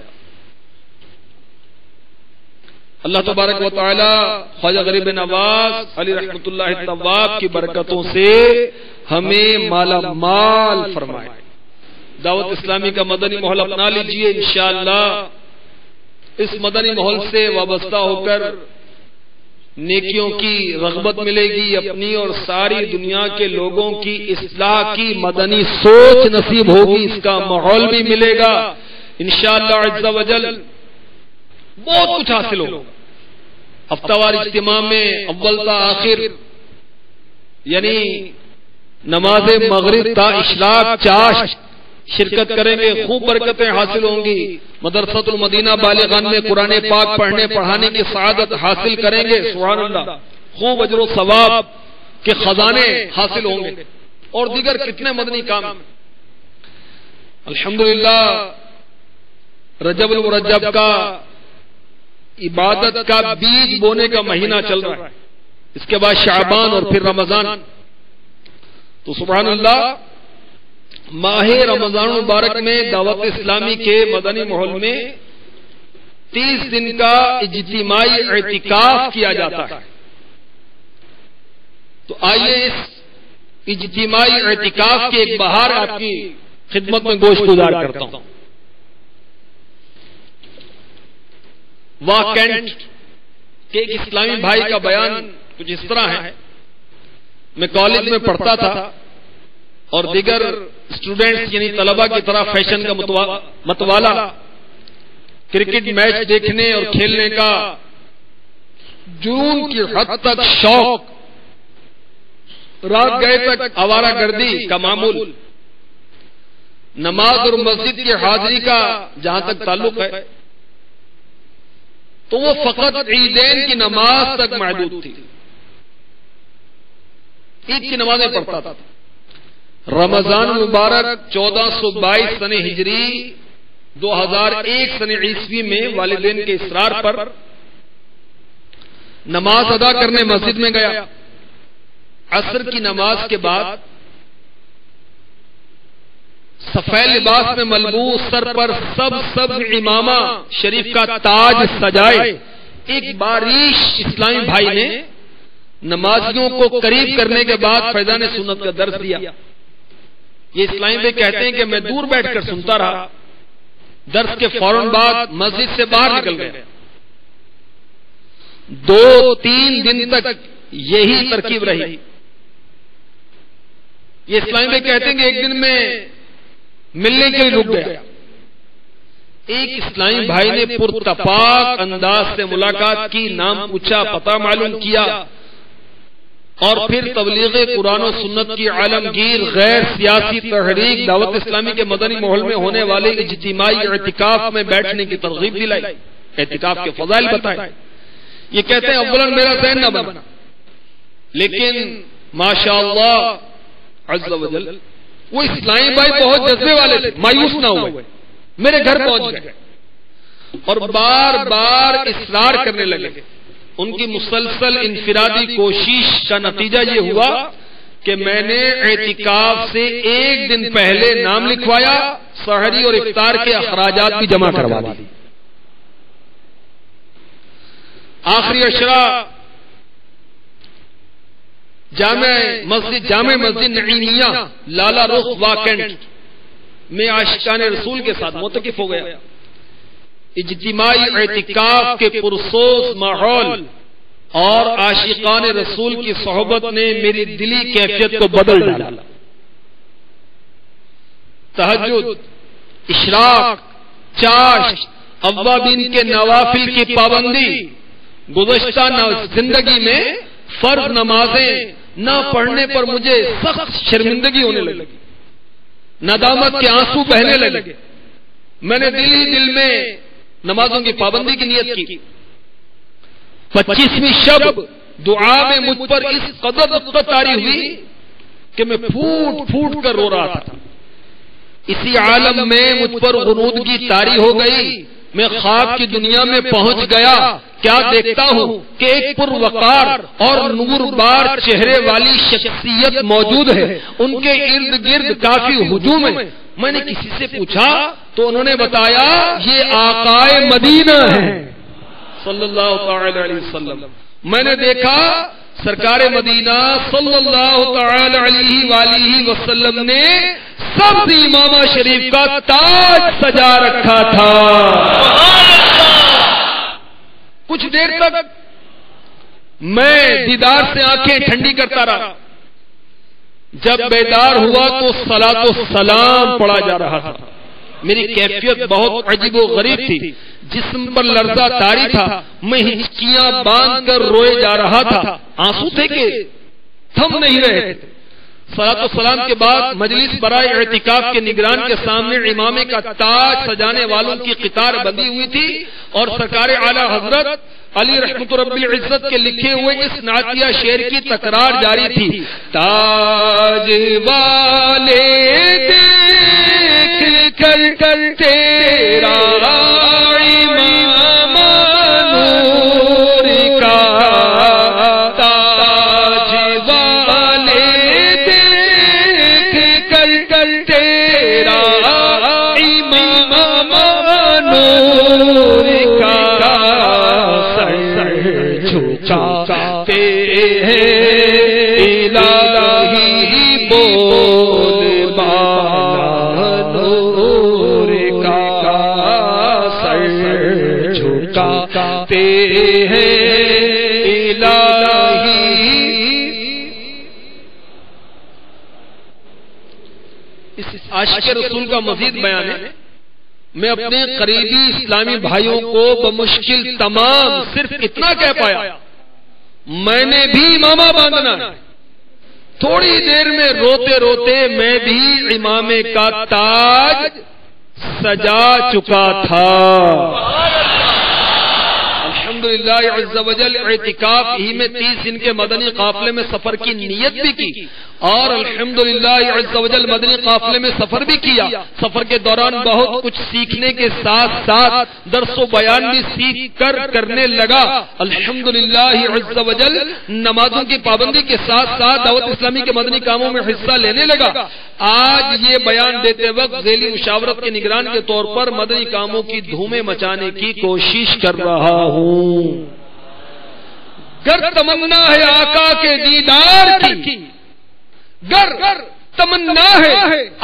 اللہ تبارک و تعالی خواجہ غریب نواز علی رحمت اللہ طواب کی برکتوں سے ہمیں مالا مال فرمائے. دعوت اسلامی کا مدنی ماحول اپنا لیجئے. انشاءاللہ اس مدنی ماحول سے وابستہ ہو کر نیکیوں کی رغبت ملے گی، اپنی اور ساری دنیا کے لوگوں کی اصلاح کی مدنی سوچ نصیب ہوگی، اس کا ماحول بھی ملے گا انشاءاللہ عز و جل، بہت کچھ حاصل ہوگا۔ ہفتہ وار اجتماع میں اول تا آخر یعنی نماز مغرب تا اشراق چاش شرکت کریں گے، خوب برکتیں حاصل ہوں گی۔ مدرسۃ المدینہ بالغان میں قرآن پاک پڑھنے پڑھانے کی سعادت حاصل کریں گے، سبحان اللہ، خوب اجر و ثواب کے خزانے حاصل ہوں گے، اور دیگر کتنے مدنی کام۔ الحمدللہ رجب المرجب کا عبادت کا بیج بونے کا مہینہ چل رہا ہے، اس کے بعد شعبان اور پھر رمضان، تو سبحان اللہ ماہ رمضان المبارک میں دعوت اسلامی کے مدنی ماحول میں 30 دن کا اجتماعی اعتکاف کیا جاتا ہے۔ تو آئیے اس اجتماعی اعتکاف کی ایک بہار آپ کی خدمت میں گوش گزار کرتا ہوں۔ واہ کینٹ کے ایک اسلامی بھائی کا بیان کچھ اس طرح ہے، میں کالج میں پڑھتا تھا اور دیگر اسٹوڈنٹس یعنی طلبہ کی طرح فیشن کا متوالا، کرکٹ میچ دیکھنے اور کھیلنے کا جنون کی حد تک شوق، رات گئے تک آوارہ گردی کا معمول، نماز اور مسجد کی حاضری کا جہاں تک تعلق ہے تو وہ فقط عیدین کی نماز تک محدود تھی، عید کی نمازیں پڑھتا تھا۔ رمضان مبارک 1422 سن ہجری 2001 سن عیسوی میں والدین کے اصرار پر نماز ادا کرنے مسجد میں گیا۔ عصر کی نماز کے بعد سفید لباس میں ملبوس، سر پر سبز امامہ شریف کا تاج سجائے ایک باریش اسلامی بھائی نے نمازیوں کو قریب کرنے کے بعد فیضان سنت کا درس دیا۔ یہ اسلامی بھائی کہتے ہیں کہ میں دور بیٹھ کر سنتا رہا، درس کے فوراً بعد مسجد سے باہر نکل گیا۔ 2-3 دن تک یہی ترکیب رہی۔ یہ اسلامی بھائی کہتے ہیں کہ ایک دن میں ملنے کے لیے رک گیا۔ ایک اسلامی بھائی نے پرتپاک انداز سے ملاقات کی، نام پوچھا، پتہ معلوم کیا، اور پھر تبلیغ قرآن و سنت کی عالمگیر غیر سیاسی تحریک دعوت اسلامی کے مدنی ماحول میں ہونے والے اجتماعی اعتکاف میں بیٹھنے کی ترغیب دلائی، اعتکاف کے فضائل بتائے۔ یہ کہتے ہیں اولاً میرا ذہن نہ بنا، لیکن ماشاءاللہ عز و جل وہ اسلامی بھائی بہت جذبے والے تھے، مایوس نہ ہوئے، میرے گھر پہنچ گئے اور بار بار اصرار کرنے لگے۔ ان کی مسلسل انفرادی کوشش کا نتیجہ یہ ہوا کہ میں نے اعتکاف سے ایک دن پہلے نام لکھوایا، سحری اور افطار کے اخراجات بھی جمع کروا دی۔ آخری عشرہ جامع مسجد نعیمیہ لالا رخ واکنڈ میں عاشقان رسول کے ساتھ معتکف ہو گیا۔ اجتماعی اعتکاف کے پرسوز ماحول اور عاشقان رسول کی صحبت نے میری دلی کیفیت کو بدل ڈالا۔ تہجد، اشراق، چاش، اوابین کے نوافل کی پابندی، گزشتہ زندگی میں فرض نمازیں نہ پڑھنے پر مجھے سخت شرمندگی ہونے لگی، ندامت کے آنسو بہنے لگے۔ میں نے دل میں نمازوں کی پابندی کی نیت کی۔ 25ویں شب دعا میں مجھ پر اس قدر رغبت طاری ہوئی کہ میں پھوٹ پھوٹ کر رو رہا تھا۔ اسی عالم میں مجھ پر غنودگی طاری ہو گئی، میں خواب کی دنیا میں پہنچ گیا۔ کیا دیکھتا ہوں کہ ایک پروقار اور نور بار چہرے والی شخصیت موجود ہے، ان کے ارد گرد کافی ہجوم ہے۔ میں نے کسی سے پوچھا تو انہوں نے بتایا یہ آقائے مدینہ ہیں صلی اللہ تعالی علیہ وسلم۔ میں نے دیکھا سرکار مدینہ صلی اللہ تعالی علیہ وآلہ وسلم نے سبز امامہ شریف کا تاج سجا رکھا تھا۔ کچھ دیر تک میں دیدار سے آنکھیں ٹھنڈی کرتا رہا. جب بیدار ہوا تو صلاۃ و سلام پڑھا جا رہا تھا. میری کیفیت بہت عجیب و غریب تھی. جسم پر لرزہ طاری تھا. میں ہچکیاں باندھ کر روئے جا رہا تھا. آنسو تھے کہ تھم نہیں رہے تھے. صلاۃ و سلام کے بعد مجلس برائے اعتکاف کے نگران کے سامنے امامے کا تاج سجانے والوں کی قطار بندھی ہوئی تھی اور سرکار اعلی حضرت علی رحمت رب العزت کے لکھے ہوئے اس نعتیہ شعر کی تکرار جاری تھی. تاج والے دیکھ کر تیرا امام نور کا تاج والے دیکھ کر تیررا امام نور کا جھکاتے ہیں الہی بول بالا نور کا سر جھکاتے ہیں الہی. اس عاشق رسول کا مزید بیان ہے. میں اپنے قریبی اسلامی بھائیوں کو بمشکل تمام صرف اتنا کہہ پایا میں نے بھی امامہ باندھنا ہے. تھوڑی دیر میں روتے روتے میں بھی امامے کا تاج سجا چکا تھا. الحمدللہ عز و جل اعتکاف ہی میں 30 دن کے مدنی قافلے میں سفر کی نیت بھی کی اور الحمدللہ عز و جل مدنی قافلے میں سفر بھی کیا. سفر کے دوران بہت کچھ سیکھنے کے ساتھ ساتھ درس و بیان بھی سیکھ کر کرنے لگا. الحمدللہ عز و جل نمازوں کی پابندی کے ساتھ ساتھ دعوت اسلامی کے مدنی کاموں میں حصہ لینے لگا. آج یہ بیان دیتے وقت ذیلی مشاورت کے نگران کے طور پر مدنی کاموں کی دھومیں مچانے کی کوشش کر رہا ہوں. گر تمنا ہے آقا کے دیدار کی، گر تمنا ہے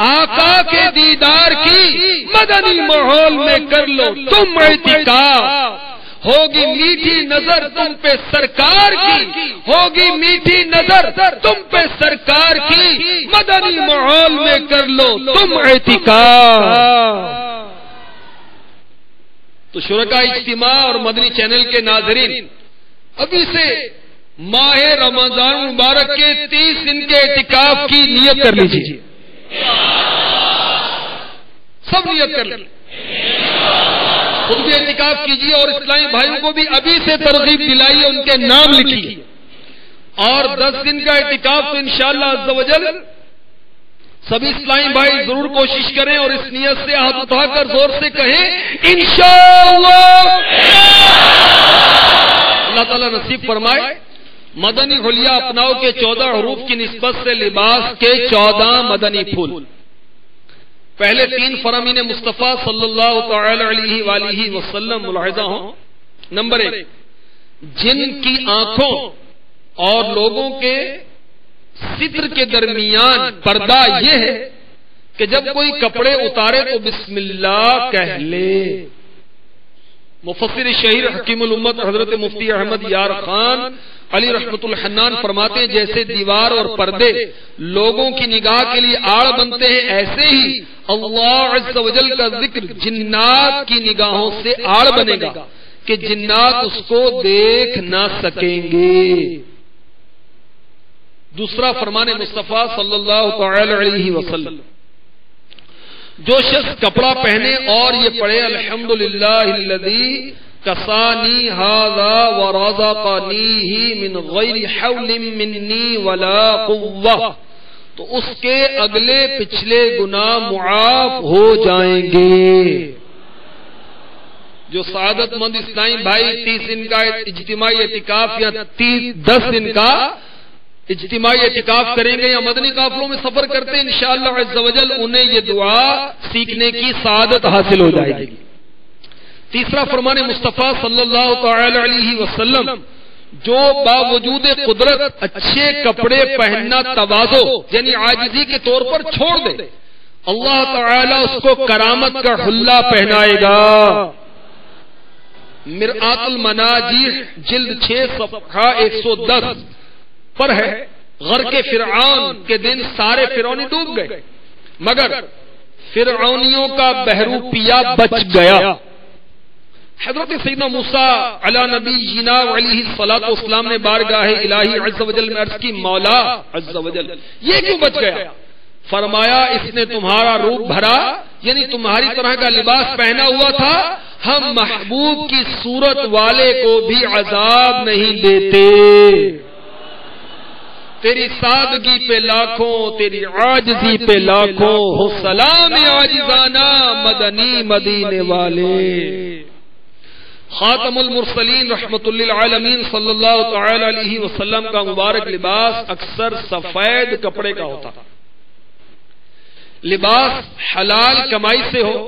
آقا کے دیدار کی، مدنی ماحول میں کر لو تم اعتکاف. ہوگی میٹھی نظر تم پہ سرکار کی، ہوگی میٹھی نظر تم پہ سرکار کی، مدنی ماحول میں کر لو تم اعتکاف. تو شرکاء اجتماع اور مدنی چینل کے ناظرین، ابھی سے ماہ رمضان مبارک کے 30 دن کے اعتکاف کی نیت کر لیجیے. سب نیت کر لیں، خود بھی اعتکاف کیجیے اور اسلامی بھائیوں کو بھی ابھی سے ترغیب دلائیے، ان کے نام لکھیے. اور 10 دن کا اعتکاف تو انشاءاللہ عز و جل سبھی اسلامی بھائی ضرور کوشش کریں اور اس نیت سے ہاتھ اٹھا کر زور سے کہیں انشاءاللہ. اللہ تعالیٰ نصیب فرمائے. مدنی حلیہ اپناؤ کے 14 حروف کی نسبت سے لباس کے 14 مدنی پھول. پہلے 3 فرامین مصطفیٰ صلی اللہ تعالی علیہ وآلہ وسلم ملاحظہ ہوں. نمبر 1، جن کی آنکھوں اور لوگوں کے ستر کے درمیان پردہ یہ ہے کہ جب کوئی کپڑے اتارے تو بسم اللہ کہہ لے. مفسر شہیر حکیم الامت حضرت مفتی احمد یار خان علی رحمت الحنان فرماتے ہیں جیسے دیوار اور پردے لوگوں کی نگاہ کے لیے آڑ بنتے ہیں، ایسے ہی اللہ عز و جل کا ذکر جنات کی نگاہوں سے آڑ بنے گا کہ جنات اس کو دیکھ نہ سکیں گے. دوسرا فرمان مصطفیٰ صلی اللہ تعالی علیہ وسلم، جو شخص کپڑا پہنے اور یہ پڑھے الحمدللہ الذی کسانی ھذا ورزقنیہ من غیر حول منی ولا قوہ، تو اس کے اگلے پچھلے گناہ معاف ہو جائیں گے. جو سعادت مند اسلامی بھائی 30 دن کا اجتماعی اعتکاف یا 10 دن کا اجتماعی اعتکاف کریں گے یا مدنی قافلوں میں سفر کرتے ہیں انشاءاللہ عز و جل انہیں یہ دعا سیکھنے کی سعادت حاصل ہو جائے گی. تیسرا فرمان مصطفیٰ صلی اللہ تعالی علیہ وسلم، جو باوجود قدرت اچھے کپڑے پہننا تواضع یعنی عاجزی کے طور پر چھوڑ دے، اللہ تعالی اس کو کرامت کا حلہ پہنائے گا. مرآت المناجیح جلد 6 صفحہ 110 پر ہے، غرق فرعون کے دن سارے فرعونی ڈوب گئے مگر فرعونیوں کا بہروپیہ بچ گیا۔ حضرت سیدنا موسیٰ علی نبینا علیہ الصلوۃ والسلام نے بارگاہ الہی عز و جل میں عرض کی، مولا عز و جل یہ کیوں بچ گیا؟ فرمایا اس نے تمہارا روپ بھرا، یعنی تمہاری طرح کا لباس پہنا ہوا تھا، ہم محبوب کی صورت والے کو بھی عذاب نہیں دیتے۔ تیری سادگی پہ لاکھوں، تیری عاجزی پہ لاکھوں، ہو سلام عاجزانہ مدنی مدینے والے۔ خاتم المرسلین رحمت للعالمین صلی اللہ تعالی علیہ وسلم کا مبارک لباس اکثر سفید کپڑے کا ہوتا تھا۔ لباس حلال کمائی سے ہو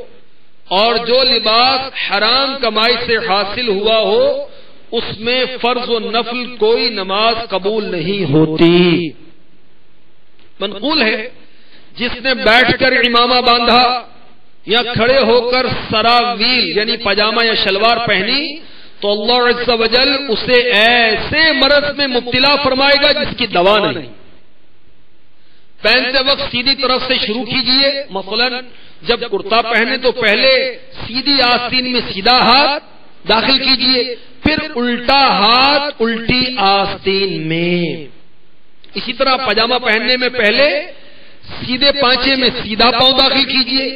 اور جو لباس حرام کمائی سے حاصل ہوا ہو اس میں فرض و نفل کوئی نماز قبول نہیں ہوتی۔ منقول ہے جس نے بیٹھ کر امامہ باندھا یا کھڑے ہو کر سراویل یعنی پاجامہ یا شلوار پہنی تو اللہ عز و جل اسے ایسے مرض میں مبتلا فرمائے گا جس کی دوا نہیں۔ پہنتے وقت سیدھی طرف سے شروع کیجئے، مثلا جب کرتا پہنے تو پہلے سیدھی آستین میں سیدھا ہاتھ داخل کیجئے، پھر الٹا ہاتھ الٹی آستین میں۔ اسی طرح پاجامہ پہننے میں پہلے سیدھے پانچے میں سیدھا پاؤں داخل کیجئے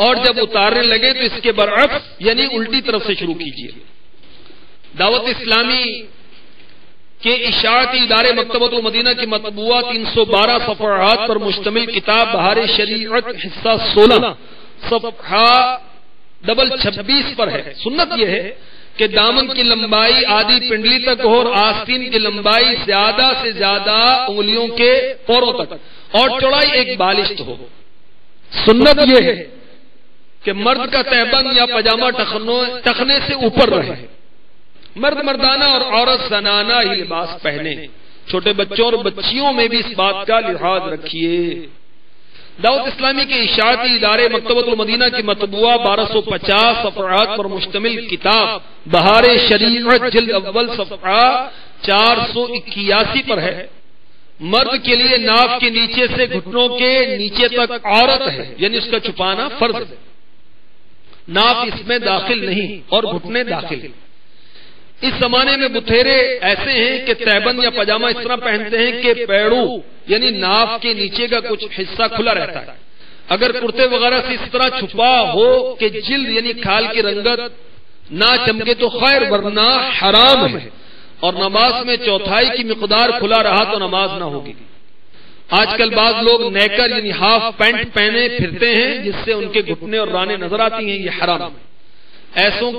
اور جب اتارنے لگے تو اس کے برعکس یعنی الٹی طرف سے شروع کیجئے۔ دعوت اسلامی کے اشاعتی ادارے مکتبۃ المدینہ کی مطبوعہ 312 صفحات پر مشتمل کتاب بہار شریعت حصہ 16 صفحہ 26 پر ہے۔ سنت یہ ہے کہ دامن کی لمبائی آدھی پنڈلی تک ہو اور آستین کی لمبائی زیادہ سے زیادہ انگلیوں کے پوروں تک اور چوڑائی ایک بالشت ہو۔ سنت یہ ہے کہ مرد کا تہبند یا پاجامہ ٹخنے سے اوپر رہے، مرد مردانہ اور عورت زنانہ ہی لباس پہنے۔ چھوٹے بچوں اور بچیوں میں بھی اس بات کا لحاظ رکھیے۔ دعوت اسلامی کے اشاعتی ادارے مکتبۃ المدینہ کی مطبوعہ 1250 صفحات پر مشتمل کتاب بہار شریعت جلد اول صفحہ 481 پر ہے۔ مرد کے لیے ناف کے نیچے سے گھٹنوں کے نیچے تک عورت ہے، یعنی اس کا چھپانا فرض ہے، ناف اس میں داخل نہیں اور گھٹنے داخل۔ اس زمانے میں بتھیرے ایسے ہیں کہ تہبند یا پاجامہ اس طرح پہنتے ہیں کہ پیڑوں یعنی ناف کے نیچے کا کچھ حصہ کھلا رہتا ہے۔ اگر کرتے وغیرہ سے اس طرح چھپا ہو کہ جلد یعنی کھال کی رنگت نہ چمکے تو خیر، ورنہ حرام ہے، اور نماز میں چوتھائی کی مقدار کھلا رہا تو نماز نہ ہوگی۔ آج کل بعض لوگ نیکر یعنی ہاف پینٹ پہنے پھرتے ہیں جس سے ان کے گھٹنے اور رانے نظر آتی ہیں، یہ حرام ہے۔ ایسوں